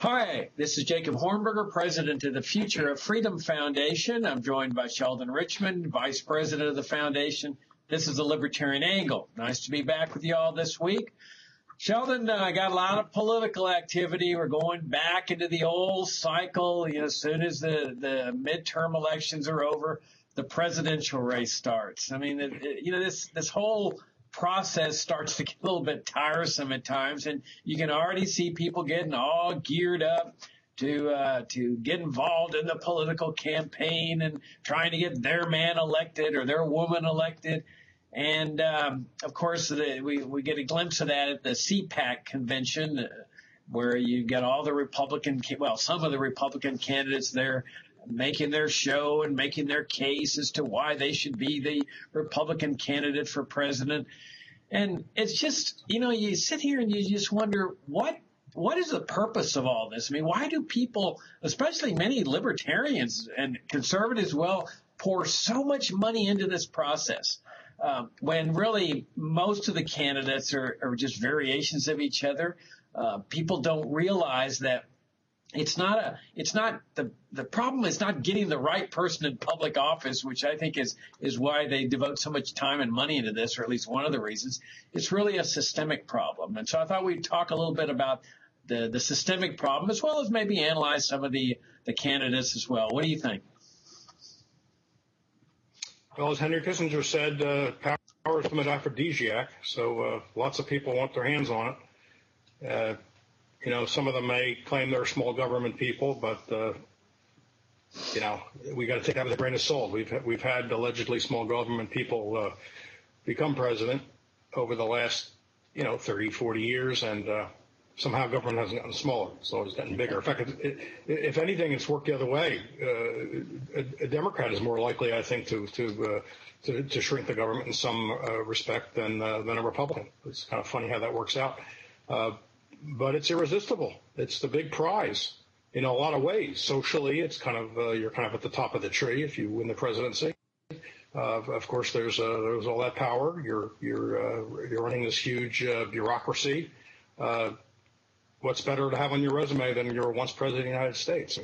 Hi, this is Jacob Hornberger, president of the Future of Freedom Foundation. I'm joined by Sheldon Richman, vice president of the foundation. This is the Libertarian Angle. Nice to be back with you all this week. Sheldon, I got a lot of political activity. We're going back into the old cycle. As soon as the midterm elections are over, the presidential race starts. I mean, this whole process starts to get a little bit tiresome at times, and you can already see people getting all geared up to get involved in the political campaign and trying to get their man elected or their woman elected. And of course, we get a glimpse of that at the CPAC convention, where you get all the some of the Republican candidates there making their show and making their case as to why they should be the Republican candidate for president. And it's just, you sit here and you just wonder, what is the purpose of all this? I mean, why do people, especially many libertarians and conservatives, pour so much money into this process when really most of the candidates are just variations of each other? People don't realize that the problem is not getting the right person in public office, which I think is why they devote so much time and money into this, or at least one of the reasons. It's really a systemic problem. And so I thought we'd talk a little bit about the systemic problem, as well as maybe analyze some of the candidates as well. What do you think? Well, as Henry Kissinger said, power is an aphrodisiac, so lots of people want their hands on it. Some of them may claim they're small government people, but we got to take that with a grain of salt. We've had allegedly small government people become president over the last 30, 40 years, and somehow government hasn't gotten smaller, so it's gotten bigger. In fact, if anything, it's worked the other way. A Democrat is more likely, I think, to shrink the government in some respect than a Republican. It's kind of funny how that works out. But it's irresistible. It's the big prize in a lot of ways. Socially, it's kind of you're kind of at the top of the tree if you win the presidency. Of course, there's all that power. You're running this huge bureaucracy. What's better to have on your resume than you're once president of the United States?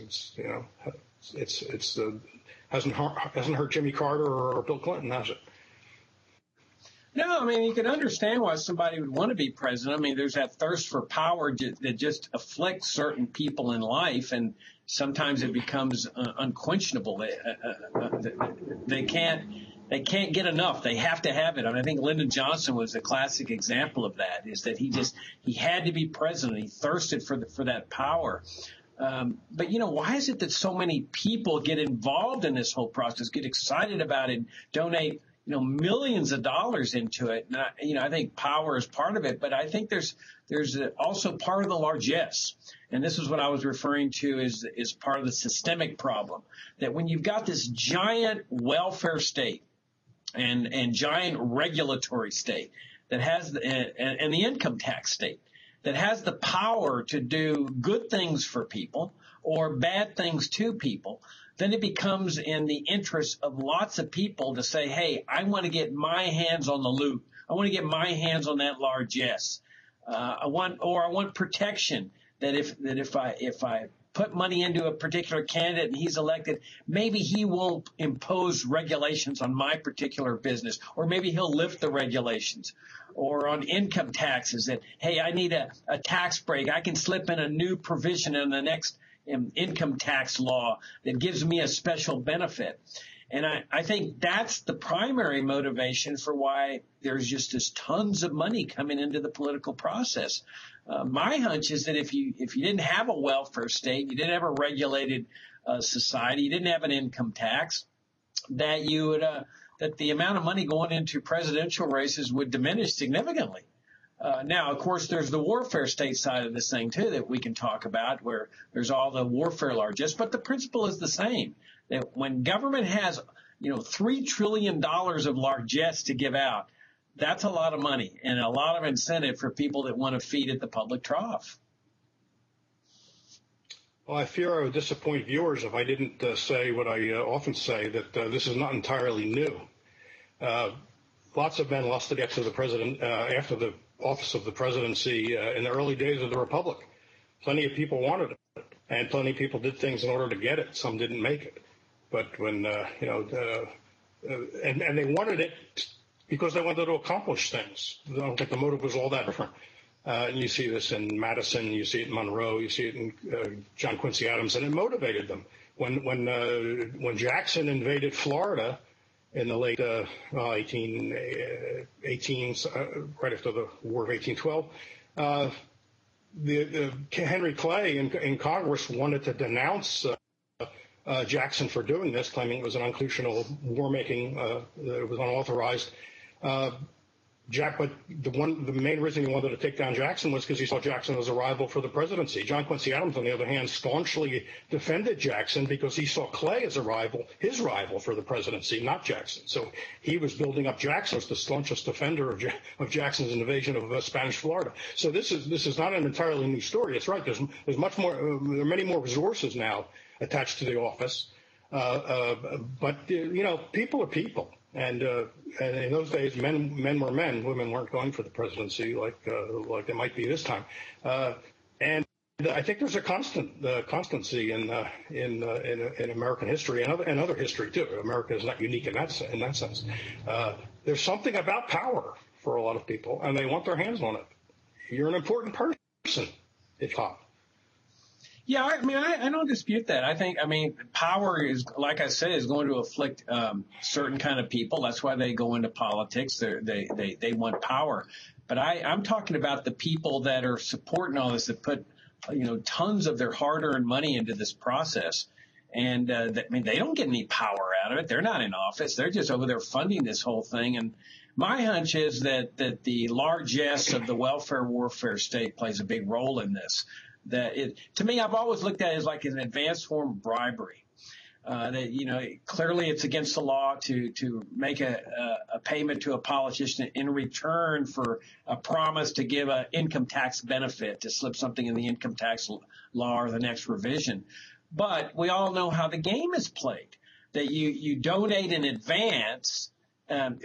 It's hasn't hurt Jimmy Carter or Bill Clinton, has it? No, I mean, you can understand why somebody would want to be president. I mean, there's that thirst for power that just afflicts certain people in life, and sometimes it becomes unquenchable. They can't get enough. They have to have it. I mean, I think Lyndon Johnson was a classic example of that, is that he had to be president. He thirsted for that power. But why is it that so many people get involved in this whole process, get excited about it, donate millions of dollars into it? And I think power is part of it, but I think there's also part of the largesse. And this is what I was referring to is part of the systemic problem, that when you've got this giant welfare state and giant regulatory state that has and the income tax state that has the power to do good things for people or bad things to people, then it becomes in the interest of lots of people to say, hey, I want to get my hands on the loot. I want to get my hands on that largesse. I want protection that if I put money into a particular candidate and he's elected, maybe he won't impose regulations on my particular business, or maybe he'll lift the regulations. Or on income taxes, that, hey, I need a tax break. I can slip in a new provision in the next income tax law that gives me a special benefit. And I think that's the primary motivation for why there's just this tons of money coming into the political process. My hunch is that if you didn't have a welfare state, you didn't have a regulated society, you didn't have an income tax, that you would that the amount of money going into presidential races would diminish significantly. Now, of course, there's the warfare state side of this thing, too, that we can talk about, where there's all the warfare largesse. But the principle is the same, that when government has, $3 trillion of largesse to give out, that's a lot of money and a lot of incentive for people that want to feed at the public trough. Well, I fear I would disappoint viewers if I didn't say what I often say, that this is not entirely new. Lots of men lost to get to the president after the office of the presidency in the early days of the republic. Plenty of people wanted it. and plenty of people did things in order to get it. Some didn't make it, but when and they wanted it because they wanted to accomplish things. I don't think the motive was all that different. And you see this in Madison, you see it in Monroe, you see it in John Quincy Adams, and it motivated them. When Jackson invaded Florida in the late 18, right after the War of 1812, Henry Clay in Congress wanted to denounce Jackson for doing this, claiming it was an unconstitutional war making, that it was unauthorized. But the main reason he wanted to take down Jackson was because he saw Jackson as a rival for the presidency. John Quincy Adams, on the other hand, staunchly defended Jackson because he saw Clay as a rival, his rival for the presidency, not Jackson. So he was building up Jackson as the staunchest defender of Jackson's invasion of Spanish Florida. So this is not an entirely new story. It's right. There's much more. There are many more resources now attached to the office. But people are people. And in those days, men were men. Women weren't going for the presidency like they might be this time. And I think there's a constancy in American history and other history too. America is not unique in that sense. There's something about power for a lot of people, and they want their hands on it. You're an important person if you're hot. Yeah, I mean, I don't dispute that. I think, power is, like I said, is going to afflict certain kind of people. That's why they go into politics. They want power. But I'm talking about the people that are supporting all this, that put, tons of their hard-earned money into this process. And, they don't get any power out of it. They're not in office. They're just over there funding this whole thing. And my hunch is that the largesse of the welfare warfare state plays a big role in this. To me, I've always looked at it as like an advanced form of bribery. Clearly it's against the law to make a payment to a politician in return for a promise to give an income tax benefit, to slip something in the income tax law or the next revision. But we all know how the game is played, that you donate in advance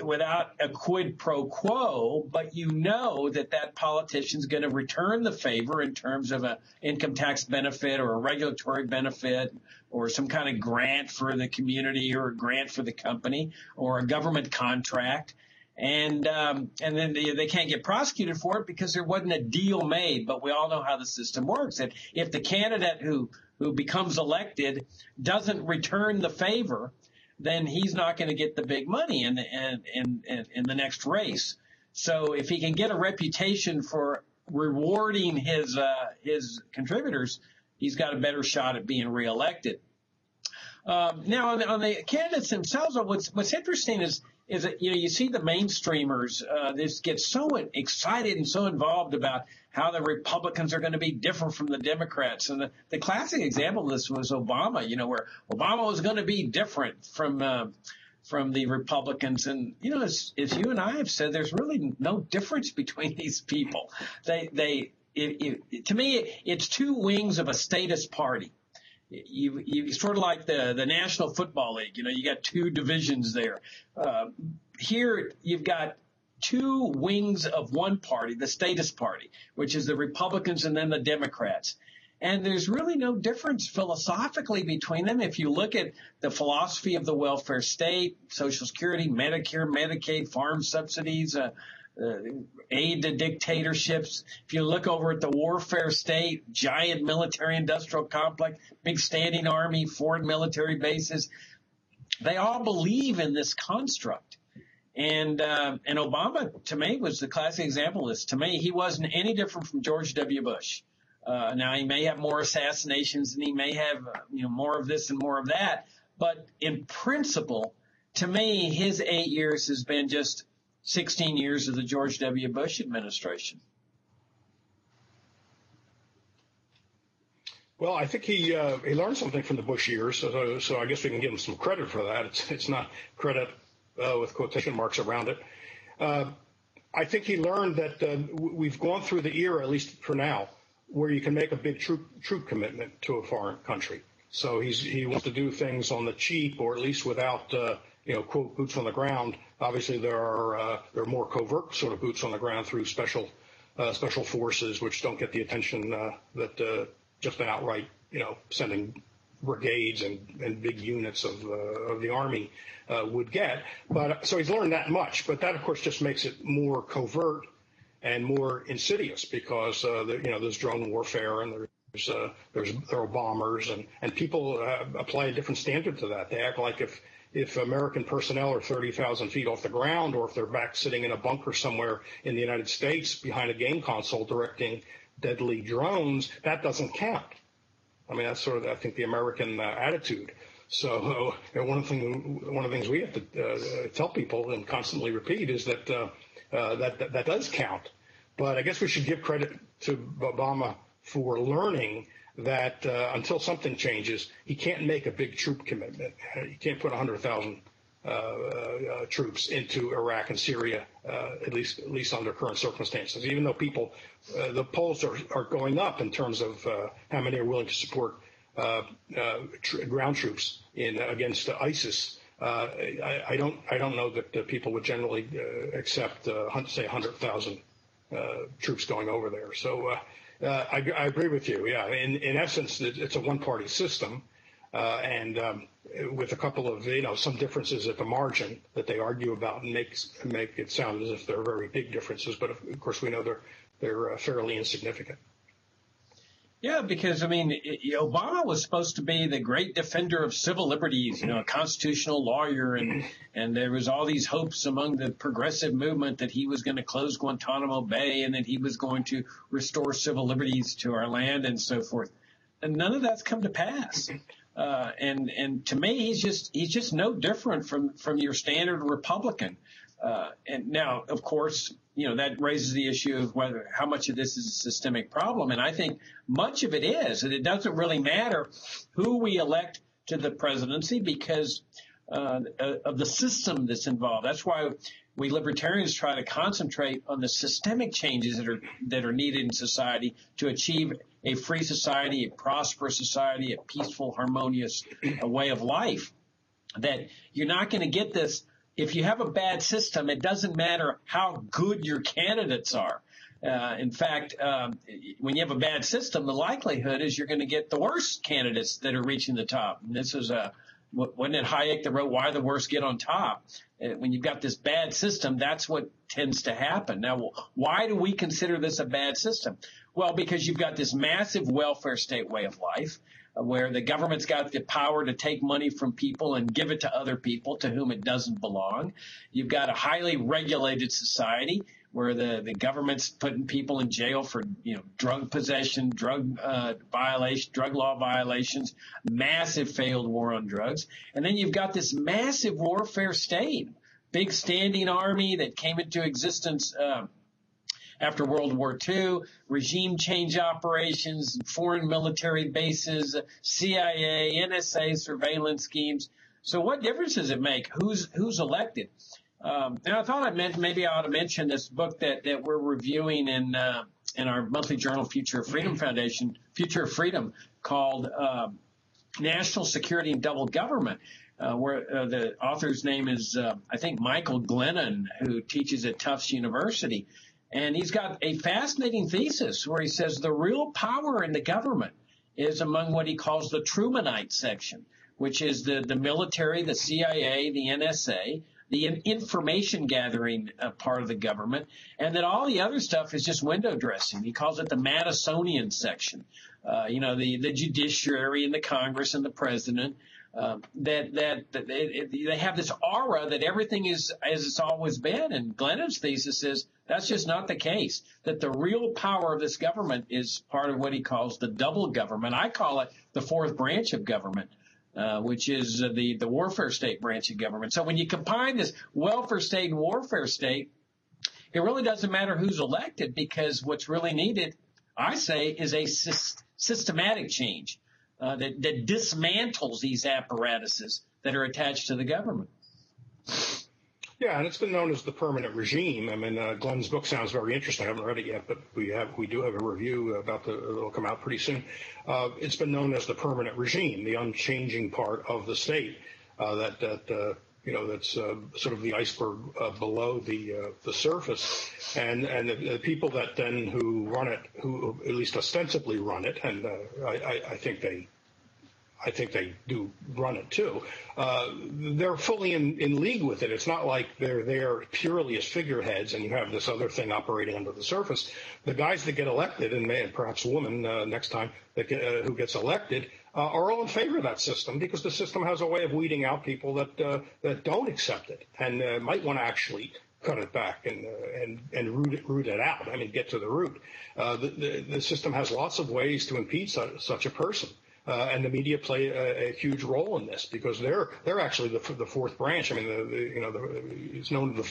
without a quid pro quo, but that politician's going to return the favor in terms of an income tax benefit or a regulatory benefit or some kind of grant for the community or a grant for the company or a government contract. And then they can't get prosecuted for it because there wasn't a deal made. But we all know how the system works. That if the candidate who becomes elected doesn't return the favor, then he's not going to get the big money in the next race. So if he can get a reputation for rewarding his contributors, he's got a better shot at being reelected. Now on the candidates themselves, what's interesting is that you see the mainstreamers this get so excited and so involved about how the Republicans are going to be different from the Democrats. And the classic example of this was Obama, where Obama was going to be different from the Republicans. And, as you and I have said, there's really no difference between these people. To me, it's two wings of a statist party. You sort of like the National Football League. You got two divisions there. Here you've got two wings of one party, the statist party, which is the Republicans and then the Democrats. And there's really no difference philosophically between them. If you look at the philosophy of the welfare state, Social Security, Medicare, Medicaid, farm subsidies, aid to dictatorships. If you look over at the warfare state, giant military industrial complex, big standing army, foreign military bases, they all believe in this construct. And Obama, to me, was the classic example of this. To me, he wasn't any different from George W. Bush. Now, he may have more assassinations and he may have, more of this and more of that. But in principle, to me, his 8 years has been just 16 years of the George W. Bush administration. Well, I think he learned something from the Bush years, so I guess we can give him some credit for that. It's not credit with quotation marks around it. I think he learned that we've gone through the era, at least for now, where you can make a big troop commitment to a foreign country. So he wants to do things on the cheap, or at least without quote, boots on the ground. Obviously, there are more covert sort of boots on the ground through special forces, which don't get the attention that just an outright sending brigades and big units of the Army would get. But so he's learned that much. But that, of course, just makes it more covert and more insidious because there's drone warfare and there are bombers and people apply a different standard to that. They act like if American personnel are 30,000 feet off the ground, or if they're back sitting in a bunker somewhere in the United States behind a game console directing deadly drones, that doesn't count. I mean, that's sort of, I think, the American attitude. So one of the things we have to tell people and constantly repeat is that that does count. But I guess we should give credit to Obama for learning that until something changes, he can't make a big troop commitment. He can't put 100,000 troops into Iraq and Syria, at least under current circumstances. Even though the polls are going up in terms of how many are willing to support ground troops against ISIS. I don't know that people would generally accept, say, 100,000 troops going over there. So I agree with you. Yeah, in essence, it's a one-party system, and with a couple of some differences at the margin that they argue about and make it sound as if they're very big differences. But of course, we know they're fairly insignificant. Yeah, because, I mean, Obama was supposed to be the great defender of civil liberties, a constitutional lawyer, and there was all these hopes among the progressive movement that he was going to close Guantanamo Bay and that he was going to restore civil liberties to our land and so forth. And none of that's come to pass. And to me, he's just no different from your standard Republican. And now, of course, that raises the issue of how much of this is a systemic problem. And I think much of it is, and it doesn't really matter who we elect to the presidency because of the system that's involved. That's why we libertarians try to concentrate on the systemic changes that are needed in society to achieve a free society, a prosperous society, a peaceful, harmonious way of life. That you're not going to get this. If you have a bad system, it doesn't matter how good your candidates are. In fact, when you have a bad system, the likelihood is you're going to get the worst candidates that are reaching the top. And this is wasn't it Hayek that wrote Why the Worst Get on Top? When you've got this bad system, that's what tends to happen. Now, why do we consider this a bad system? Well, because you've got this massive welfare state way of life, where the government's got the power to take money from people and give it to other people to whom it doesn't belong. You've got a highly regulated society where the government's putting people in jail for, drug possession, drug law violations, massive failed war on drugs. And then you've got this massive warfare state, big standing army that came into existence after World War II, regime change operations, foreign military bases, CIA, NSA surveillance schemes. So what difference does it make who's elected? And I thought maybe I ought to mention this book that we're reviewing in our monthly journal, Future of Freedom Foundation, Future of Freedom, called National Security and Double Government, where the author's name is, I think, Michael Glennon, who teaches at Tufts University. And he's got a fascinating thesis where he says the real power in the government is among what he calls the Trumanite section, which is the military, the CIA, the NSA, the information gathering part of the government, and that all the other stuff is just window dressing. He calls it the Madisonian section, the judiciary and the Congress and the president. They have this aura that everything is as it's always been. And Glennon's thesis is that's just not the case, that the real power of this government is part of what he calls the double government. I call it the fourth branch of government, which is the warfare state branch of government. So when you combine this welfare state and warfare state, it really doesn't matter who's elected, because what's really needed, I say, is a systematic change that dismantles these apparatuses that are attached to the government. Yeah, and it's been known as the permanent regime. I mean, Glenn's book sounds very interesting. I haven't read it yet, but we do have a review it'll come out pretty soon. It's been known as the permanent regime, the unchanging part of the state that that's sort of the iceberg below the surface, and the people that then who run it, who at least ostensibly run it, and I think they do run it too. They're fully in league with it. It's not like they're there purely as figureheads and you have this other thing operating under the surface. The guys that get elected, and perhaps a woman next time who gets elected, are all in favor of that system because the system has a way of weeding out people that don't accept it and might want to actually cut it back and root it out. I mean, get to the root. The system has lots of ways to impeach such a person. And the media play a huge role in this because they're actually the fourth branch. I mean, it's known as the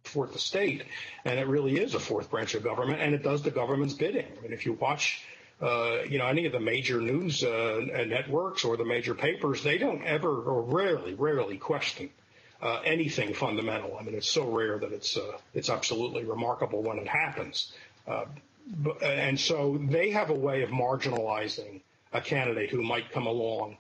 fourth estate, and it really is a fourth branch of government, and it does the government's bidding. I mean, if you watch, any of the major news networks or the major papers, they don't ever or rarely question anything fundamental. I mean, it's so rare that it's absolutely remarkable when it happens. And so they have a way of marginalizing a candidate who might come along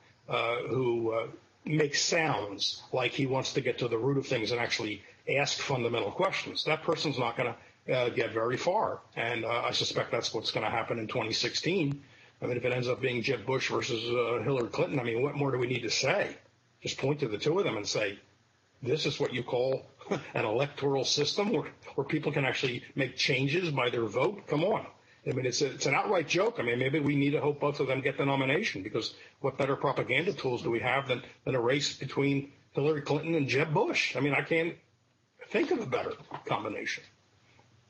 who makes sounds like he wants to get to the root of things and actually ask fundamental questions. That person's not going to get very far. And I suspect that's what's going to happen in 2016. I mean, if it ends up being Jeb Bush versus Hillary Clinton, I mean, what more do we need to say? Just point to the two of them and say, this is what you call an electoral system where people can actually make changes by their vote? Come on. I mean, it's an outright joke. I mean, maybe we need to hope both of them get the nomination because what better propaganda tools do we have than a race between Hillary Clinton and Jeb Bush? I mean, I can't think of a better combination.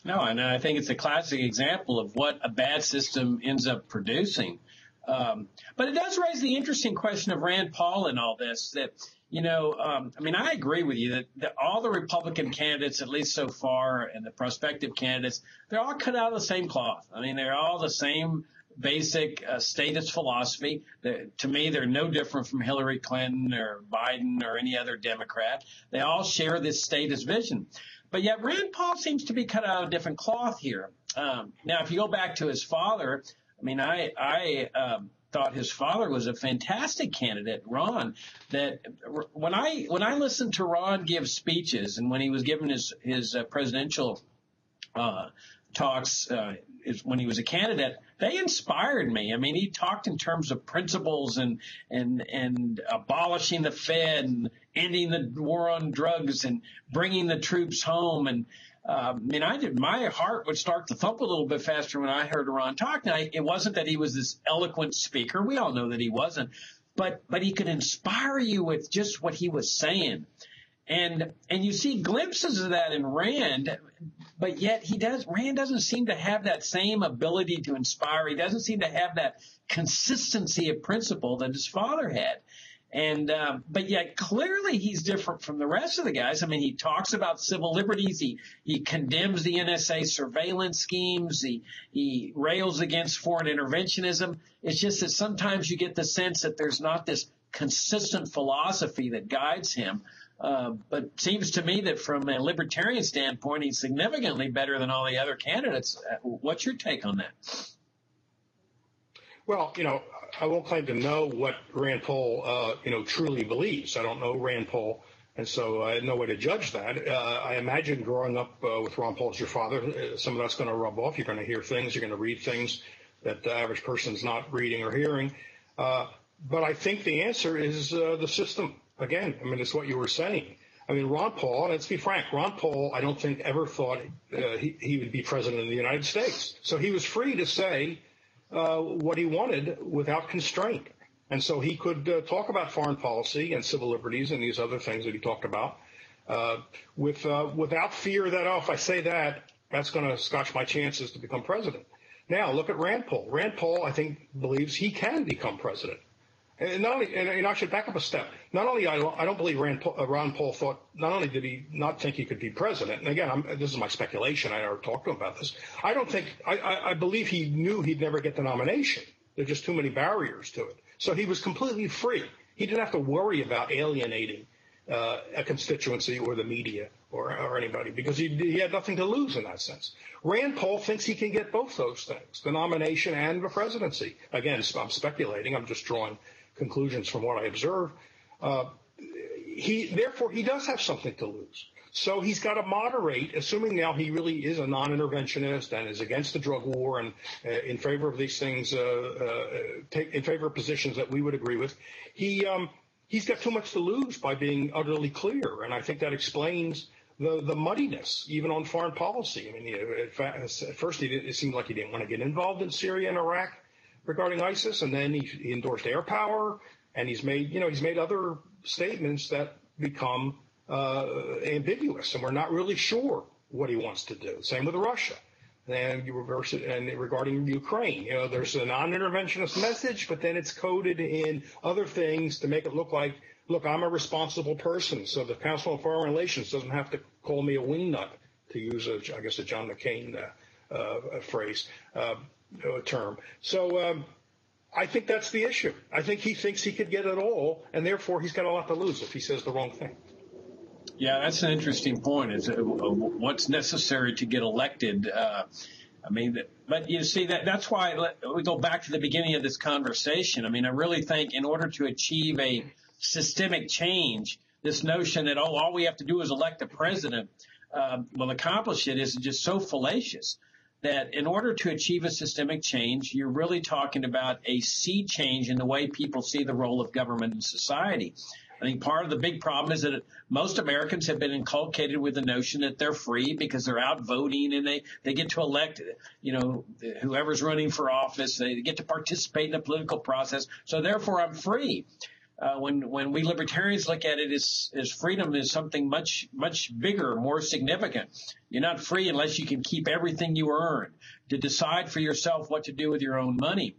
No, and I think it's a classic example of what a bad system ends up producing. But it does raise the interesting question of Rand Paul in all this that, I mean, I agree with you that all the Republican candidates, at least so far, and the prospective candidates, they're all cut out of the same cloth. I mean, they're all the same basic statist philosophy. To me, they're no different from Hillary Clinton or Biden or any other Democrat. They all share this statist vision. But yet Rand Paul seems to be cut out of a different cloth here. Now, if you go back to his father, I mean, I thought his father was a fantastic candidate, Ron. That when I listened to Ron give speeches and when he was giving his presidential talks when he was a candidate, they inspired me. I mean, he talked in terms of principles and abolishing the Fed and ending the war on drugs and bringing the troops home. And my heart would start to thump a little bit faster when I heard Ron talk. Now, it wasn't that he was this eloquent speaker. We all know that he wasn't. But he could inspire you with just what he was saying. And you see glimpses of that in Rand, but yet Rand doesn't seem to have that same ability to inspire. He doesn't seem to have that consistency of principle that his father had. And, but yet clearly he's different from the rest of the guys. I mean, he talks about civil liberties. He condemns the NSA surveillance schemes. He rails against foreign interventionism. It's just that sometimes you get the sense that there's not this consistent philosophy that guides him. But it seems to me that from a libertarian standpoint, he's significantly better than all the other candidates. What's your take on that? Well, I won't claim to know what Rand Paul, truly believes. I don't know Rand Paul, and so I have no way to judge that. I imagine growing up with Ron Paul as your father, some of that's going to rub off. You're going to hear things. You're going to read things that the average person's not reading or hearing. But I think the answer is the system. Again, I mean, it's what you were saying. I mean, Ron Paul, let's be frank, Ron Paul, I don't think ever thought he would be president of the United States. So he was free to say what he wanted without constraint. And so he could talk about foreign policy and civil liberties and these other things that he talked about without fear that, if I say that, that's going to scotch my chances to become president. Now, look at Rand Paul. Rand Paul, I think, believes he can become president. And I should back up a step. Not only I don't believe Ron Paul thought. Not only did he not think he could be president. And again, this is my speculation. I never talked to him about this. I believe he knew he'd never get the nomination. There are just too many barriers to it. So he was completely free. He didn't have to worry about alienating a constituency or the media or anybody because he had nothing to lose in that sense. Rand Paul thinks he can get both those things, the nomination and the presidency. Again, I'm speculating. I'm just drawing conclusions from what I observe. therefore he does have something to lose. So he's got to moderate, assuming now he really is a non-interventionist and is against the drug war and in favor of these things, in favor of positions that we would agree with. He's got too much to lose by being utterly clear, and I think that explains the muddiness, even on foreign policy. I mean, at first it seemed like he didn't want to get involved in Syria and Iraq regarding ISIS, and then he endorsed air power, and he's made other statements that become ambiguous, and we're not really sure what he wants to do. Same with Russia. And you reverse it, and regarding Ukraine, there's a non-interventionist message, but then it's coded in other things to make it look like, look, I'm a responsible person, so the Council on Foreign Relations doesn't have to call me a wingnut, to use a John McCain term. So I think that's the issue. I think he thinks he could get it all, and therefore he's got a lot to lose if he says the wrong thing. Yeah, that's an interesting point. Is what's necessary to get elected? But you see that's why we go back to the beginning of this conversation. I mean, I really think in order to achieve a systemic change, this notion that all we have to do is elect a president will accomplish it is just so fallacious. That in order to achieve a systemic change, you're really talking about a sea change in the way people see the role of government in society. I think part of the big problem is that most Americans have been inculcated with the notion that they're free because they're out voting and they get to elect, whoever's running for office. They get to participate in the political process. So therefore, I'm free. When we libertarians look at it as freedom is something much, much bigger, more significant. You're not free unless you can keep everything you earn to decide for yourself what to do with your own money.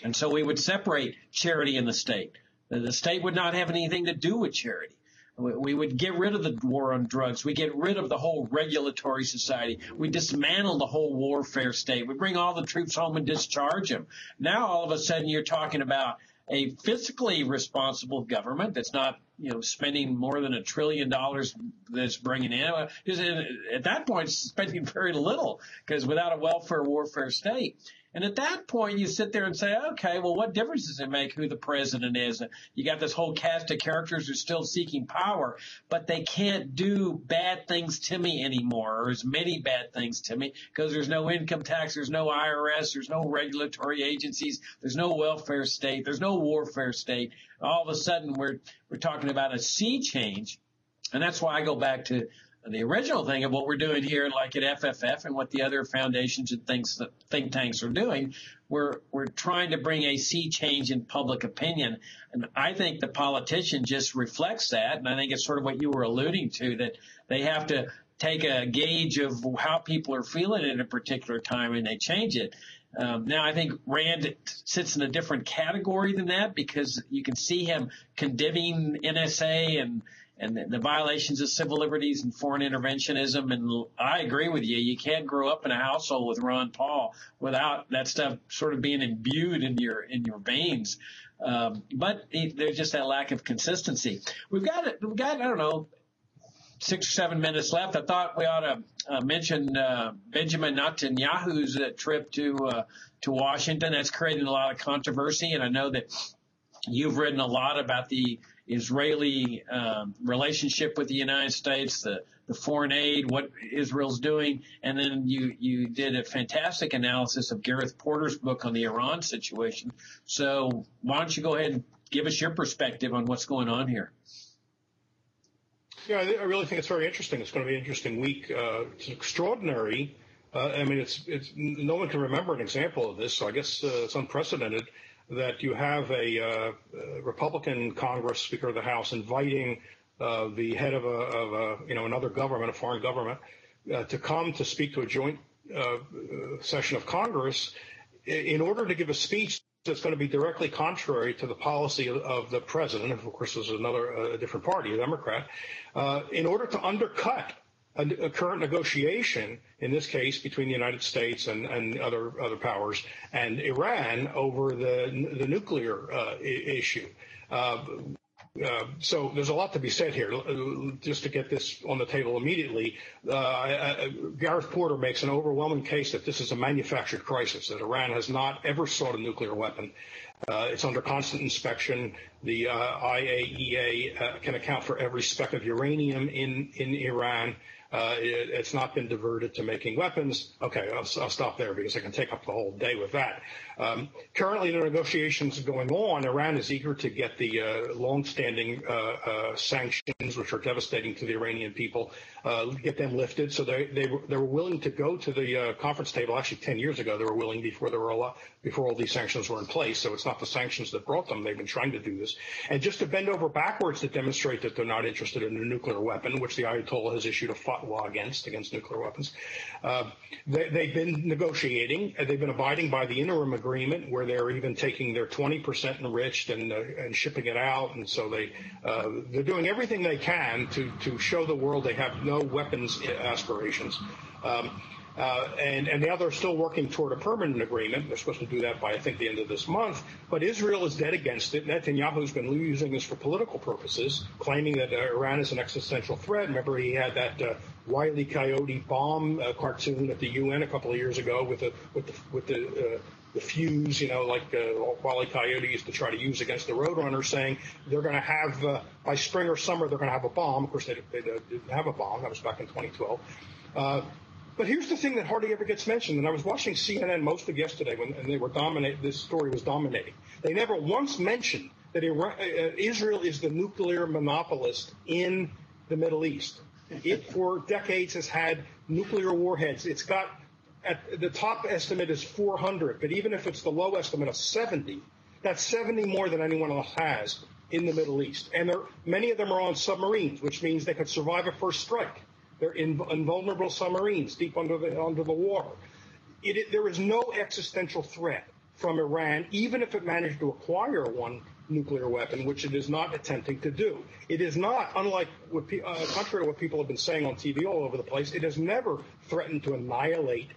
And so we would separate charity and the state. The state would not have anything to do with charity. We would get rid of the war on drugs. We get rid of the whole regulatory society. We dismantle the whole warfare state. We bring all the troops home and discharge them. Now, all of a sudden, you're talking about a fiscally responsible government that's not, spending more than $1 trillion that's bringing in. At that point, it's spending very little because without a welfare warfare state. And at that point, you sit there and say, okay, well, what difference does it make who the president is? You got this whole cast of characters who are still seeking power, but they can't do bad things to me anymore, or as many bad things to me, because there's no income tax, there's no IRS, there's no regulatory agencies, there's no welfare state, there's no warfare state. All of a sudden, we're talking about a sea change. And that's why I go back to the original thing of what we're doing here, like at FFF and what the other foundations and think tanks are doing. We're trying to bring a sea change in public opinion. And I think the politician just reflects that. And I think it's sort of what you were alluding to, that they have to take a gauge of how people are feeling at a particular time and they change it. Now, I think Rand sits in a different category than that because you can see him condemning NSA and the violations of civil liberties and foreign interventionism. And I agree with you. You can't grow up in a household with Ron Paul without that stuff sort of being imbued in your veins. But there's just that lack of consistency. We've got, I don't know, 6 or 7 minutes left. I thought we ought to mention Benjamin Netanyahu's trip to Washington. That's creating a lot of controversy. And I know that you've written a lot about the Israeli relationship with the United States, the foreign aid, what Israel's doing, and then you did a fantastic analysis of Gareth Porter's book on the Iran situation. So why don't you go ahead and give us your perspective on what's going on here? Yeah, I really think it's very interesting. It's going to be an interesting week. It's extraordinary. It's no one can remember an example of this, so I guess it's unprecedented that you have a Republican Congress, Speaker of the House, inviting the head of another government, a foreign government, to come to speak to a joint session of Congress in order to give a speech that's going to be directly contrary to the policy of the president. Of course, there's a different party, a Democrat, in order to undercut a current negotiation, in this case between the United States and other powers and Iran over the nuclear issue. So there's a lot to be said here. Just to get this on the table immediately, Gareth Porter makes an overwhelming case that this is a manufactured crisis, that Iran has not ever sought a nuclear weapon. It's under constant inspection. The IAEA can account for every speck of uranium in Iran. It's not been diverted to making weapons. Okay, I'll stop there because I can take up the whole day with that. Currently, the negotiations going on. Iran is eager to get the long-standing sanctions, which are devastating to the Iranian people, get them lifted. So they were willing to go to the conference table. Actually, 10 years ago, they were willing before all these sanctions were in place. So it's not the sanctions that brought them. They've been trying to do this. And just to bend over backwards to demonstrate that they're not interested in a nuclear weapon, which the Ayatollah has issued a fatwa against nuclear weapons. They've been negotiating. They've been abiding by the interim agreement, where they're even taking their 20% enriched and shipping it out. And so they're doing everything they can to show the world they have no weapons aspirations. And now they're still working toward a permanent agreement. They're supposed to do that by, I think, the end of this month. But Israel is dead against it. Netanyahu's been using this for political purposes, claiming that Iran is an existential threat. Remember, he had that Wile E. Coyote bomb cartoon at the UN a couple of years ago with the fuse, like Wile E. Coyote used to try to use against the Roadrunner, saying they're going to have, by spring or summer, they're going to have a bomb. Of course, they didn't have a bomb. That was back in 2012. But here's the thing that hardly ever gets mentioned, and I was watching CNN most of yesterday and they were this story was dominating. They never once mentioned that Israel is the nuclear monopolist in the Middle East. It, for decades, has had nuclear warheads. It's got, at the top estimate is 400, but even if it's the low estimate of 70, that's 70 more than anyone else has in the Middle East. And many of them are on submarines, which means they could survive a first strike. They're invulnerable submarines deep under the water. There is no existential threat from Iran, even if it managed to acquire one nuclear weapon, which it is not attempting to do. It is not, unlike contrary to what people have been saying on TV all over the place, it has never threatened to annihilate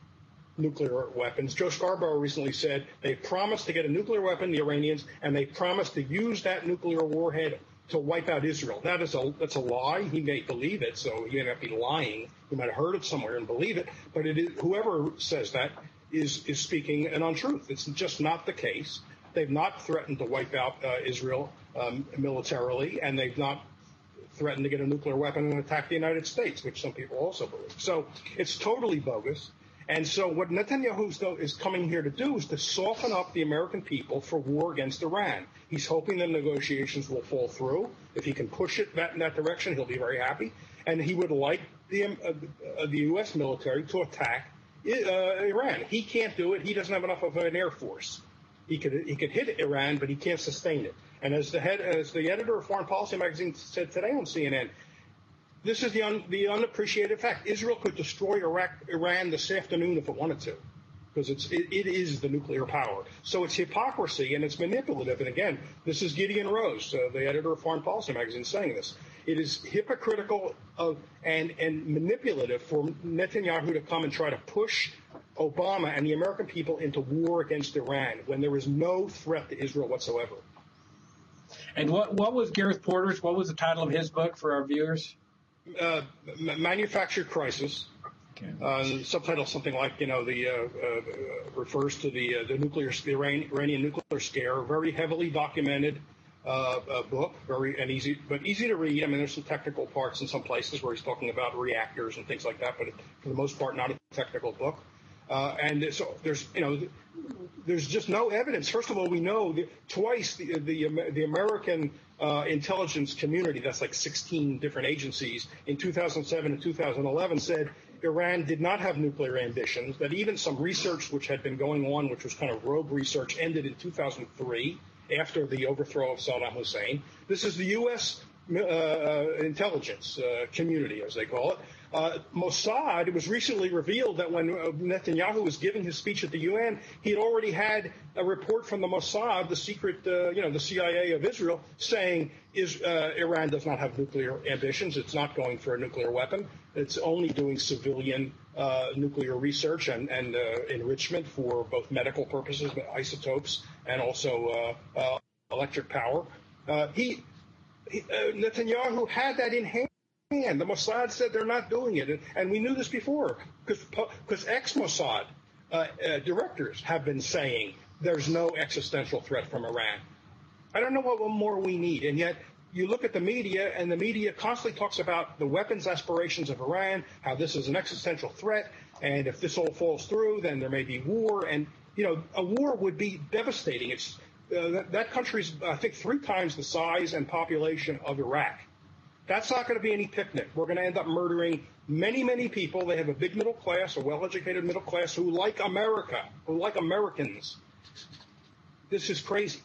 nuclear weapons. Joe Scarborough recently said they promised to get a nuclear weapon, the Iranians, and they promised to use that nuclear warhead to wipe out Israel. That's a lie. He may believe it, so he may not be lying. He might have heard it somewhere and believe it. But whoever says that is speaking an untruth. It's just not the case. They've not threatened to wipe out Israel militarily, and they've not threatened to get a nuclear weapon and attack the United States, which some people also believe. So it's totally bogus. And so what Netanyahu is coming here to do is to soften up the American people for war against Iran. He's hoping the negotiations will fall through. If he can push it in that direction, he'll be very happy. And he would like the U.S. military to attack Iran. He can't do it. He doesn't have enough of an air force. He could hit Iran, but he can't sustain it. And as the editor of Foreign Policy magazine said today on CNN, this is the unappreciated fact. Israel could destroy Iran this afternoon if it wanted to, because it is the nuclear power. So it's hypocrisy and it's manipulative. And again, this is Gideon Rose, the editor of Foreign Policy magazine, saying this. It is hypocritical and manipulative for Netanyahu to come and try to push Obama and the American people into war against Iran when there is no threat to Israel whatsoever. And what was Gareth Porter's? What was the title of his book for our viewers? Manufactured crisis. Okay. Subtitle something like, refers to the Iranian nuclear scare. Very heavily documented book, easy to read. I mean, there's some technical parts in some places where he's talking about reactors and things like that, but for the most part, not a technical book. And so there's just no evidence. First of all, we know that twice the American intelligence community, that's like 16 different agencies, in 2007 and 2011 said Iran did not have nuclear ambitions, that even some research which had been going on, which was kind of rogue research, ended in 2003 after the overthrow of Saddam Hussein. This is the U.S. Intelligence community, as they call it. Mossad, it was recently revealed that when Netanyahu was giving his speech at the UN, he had already had a report from the Mossad, the secret, the CIA of Israel, saying Iran does not have nuclear ambitions. It's not going for a nuclear weapon. It's only doing civilian nuclear research and enrichment for both medical purposes, isotopes, and also electric power. Netanyahu had that in hand. The Mossad said they're not doing it, and we knew this before because ex-Mossad directors have been saying there's no existential threat from Iran. I don't know what more we need, and yet you look at the media, and the media constantly talks about the weapons aspirations of Iran, how this is an existential threat, and if this all falls through, then there may be war, and a war would be devastating. It's that country's, I think, 3 times the size and population of Iraq. That's not going to be any picnic. We're going to end up murdering many, many people. They have a big middle class, a well-educated middle class who like America, who like Americans. This is crazy.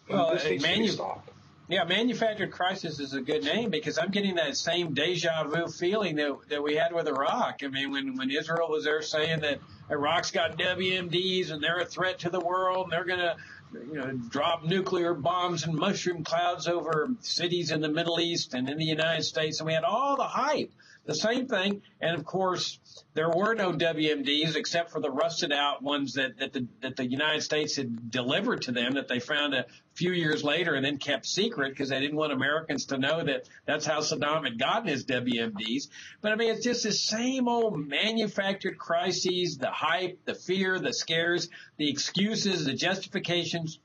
Well, this needs to be stopped. Yeah, manufactured crisis is a good name because I'm getting that same deja vu feeling that we had with Iraq. I mean, when Israel was there saying that Iraq's got WMDs and they're a threat to the world and they're going to drop nuclear bombs and mushroom clouds over cities in the Middle East and in the United States. And we had all the hype, the same thing. And, of course, there were no WMDs except for the rusted out ones that the United States had delivered to them that they found a few years later and then kept secret because they didn't want Americans to know that that's how Saddam had gotten his WMDs. But, I mean, it's just the same old manufactured crises, the hype, the fear, the scares, the excuses, the justifications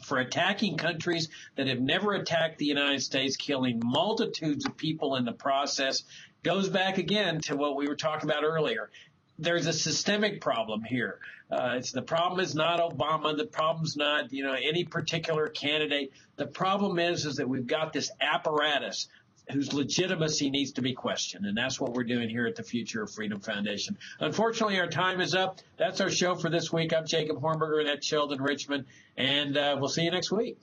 for attacking countries that have never attacked the United States, killing multitudes of people in the process. Goes back again to what we were talking about earlier. There's a systemic problem here. The problem is not Obama. The problem's not, any particular candidate. The problem is that we've got this apparatus whose legitimacy needs to be questioned. And that's what we're doing here at the Future of Freedom Foundation. Unfortunately, our time is up. That's our show for this week. I'm Jacob Hornberger and that's Sheldon Richman. And we'll see you next week.